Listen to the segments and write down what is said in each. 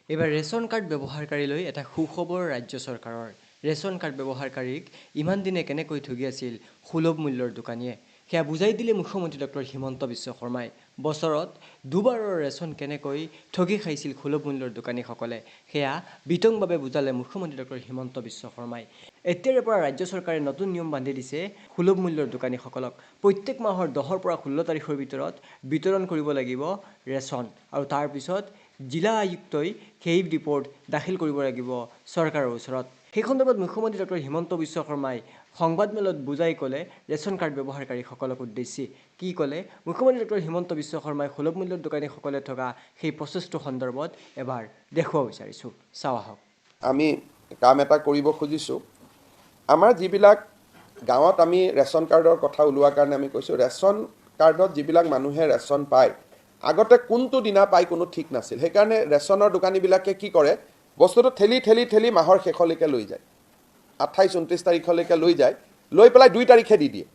এবাৰ ration card ব্যৱহাৰকাৰীলৈ এটা সুখবৰ ৰাজ্য চৰকাৰৰ। ৰেচন কাৰ্ড ব্যৱহাৰকাৰীক ইমান দিনে কেনেকৈ ঠগি আছিল সুলভ মূল্যৰ দোকানীয়ে, সেয়া বুজাই দিলে মুখ্যমন্ত্ৰী ডক্টৰ হিমন্ত বিশ্ব শৰ্মাই। বছৰত দুবাৰৰ ৰেচন কেনেকৈ ঠগি খাইছিল সুলভ মূল্যৰ দোকানীসকলে, সেয়া বিতংভাৱে বুজালে মুখ্যমন্ত্ৰী ডক্টৰ হিমন্ত বিশ্ব শৰ্মাই। এতিয়াৰে পৰা ৰাজ্য চৰকাৰে নতুন নিয়ম বান্ধি দিছে সুলভ মূল্যৰ দোকানীসকলক। প্ৰত্যেক মাহৰ 10ৰ পৰা 16 তাৰিখৰ ভিতৰত বিতৰণ কৰিব লাগিব ৰেচন, আৰু তাৰপিছত জিলা আয়ুক্তই সেই ৰিপৰ্ট দাখিল কৰিব লাগিব চৰকাৰৰ ওচৰত। সেই সন্দৰ্ভত মুখ্যমন্ত্ৰী ডক্টৰ হিমন্ত বিশ্ব শৰ্মাই সংবাদমেলত বুজাই ক'লে ৰেচন কাৰ্ড ব্যৱহাৰকাৰীসকলক উদ্দেশ্যি। কি ক'লে মুখ্যমন্ত্ৰী ডক্টৰ হিমন্ত বিশ্ব শৰ্মাই সুলভ মূল্যৰ দোকানীসকলে থকা সেই প্ৰচেছটো সন্দৰ্ভত এবাৰ দেখুৱাব বিচাৰিছোঁ, চাওঁ আহক। আমি কাম এটা কৰিব খুজিছোঁ। আমাৰ যিবিলাক গাঁৱত আমি ৰেচন কাৰ্ডৰ কথা ওলোৱাৰ কাৰণে আমি কৈছোঁ, ৰেচন কাৰ্ডত যিবিলাক মানুহে ৰেচন পায়, আগতে কোনটো দিনা পায় কোনো ঠিক নাছিল। সেইকাৰণে ৰেচনৰ দোকানীবিলাকে কি কৰে, বস্তুটো ঠেলি মাহৰ শেষলৈকে লৈ যায়, 28-29 তাৰিখলৈকে লৈ যায়, লৈ পেলাই 2 তাৰিখে দি দিয়ে।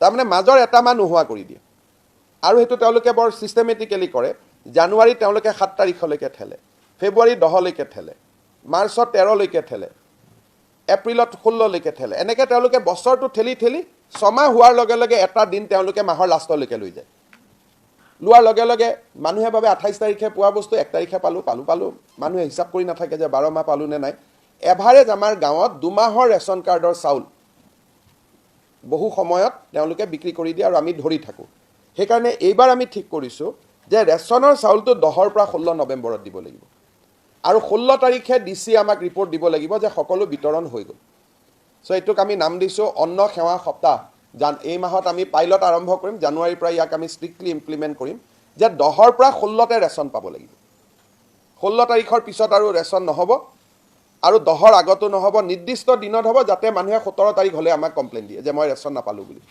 তাৰমানে মাজৰ এটা মাহ নোহোৱা কৰি দিয়ে। আৰু সেইটো তেওঁলোকে বৰ ছিষ্টেমেটিকেলি কৰে। জানুৱাৰীত তেওঁলোকে 7 তাৰিখলৈকে ঠেলে, ফেব্ৰুৱাৰীত 10লৈকে ঠেলে, মাৰ্চত 13লৈকে ঠেলে, এপ্ৰিলত 16লৈকে ঠেলে। এনেকৈ তেওঁলোকে বছৰটো ঠেলি 6 মাহ হোৱাৰ লগে লগে এটা দিন তেওঁলোকে মাহৰ লাষ্টলৈকে লৈ যায়। লোৱাৰ লগে লগে মানুহে ভাবে 28 তাৰিখে পোৱা বস্তু 1 তাৰিখে পালোঁ। মানুহে হিচাপ কৰি নাথাকে যে 12 মাহ পালোঁ নে নাই। এভাৰেজ আমাৰ গাঁৱত 2 মাহৰ ৰেচন কাৰ্ডৰ চাউল বহু সময়ত তেওঁলোকে বিক্ৰী কৰি দিয়ে, আৰু আমি ধৰি থাকোঁ। সেইকাৰণে এইবাৰ আমি ঠিক কৰিছোঁ যে ৰেচনৰ চাউলটো 10ৰ পৰা 16 নৱেম্বৰত দিব লাগিব, আৰু 16 তাৰিখে DC আমাক ৰিপৰ্ট দিব লাগিব যে সকলো বিতৰণ হৈ গ'ল। চ' এইটোক আমি নাম দিছোঁ অন্ন সেৱা সপ্তাহ। এই মাহত আমি পাইলট আৰম্ভ কৰিম, জানুৱাৰীৰ পৰা ইয়াক আমি ষ্ট্ৰিক্টলি ইমপ্লিমেণ্ট কৰিম যে 10ৰ পৰা 16তে ৰেচন পাব লাগিব। 16 তাৰিখৰ পিছত আৰু ৰেচন নহ'ব, আৰু 10ৰ আগতো নহ'ব। নিৰ্দিষ্ট দিনত হ'ব, যাতে মানুহে 17 তাৰিখ হ'লে আমাক কমপ্লেইন দিয়ে যে মই ৰেচন নাপালোঁ বুলি।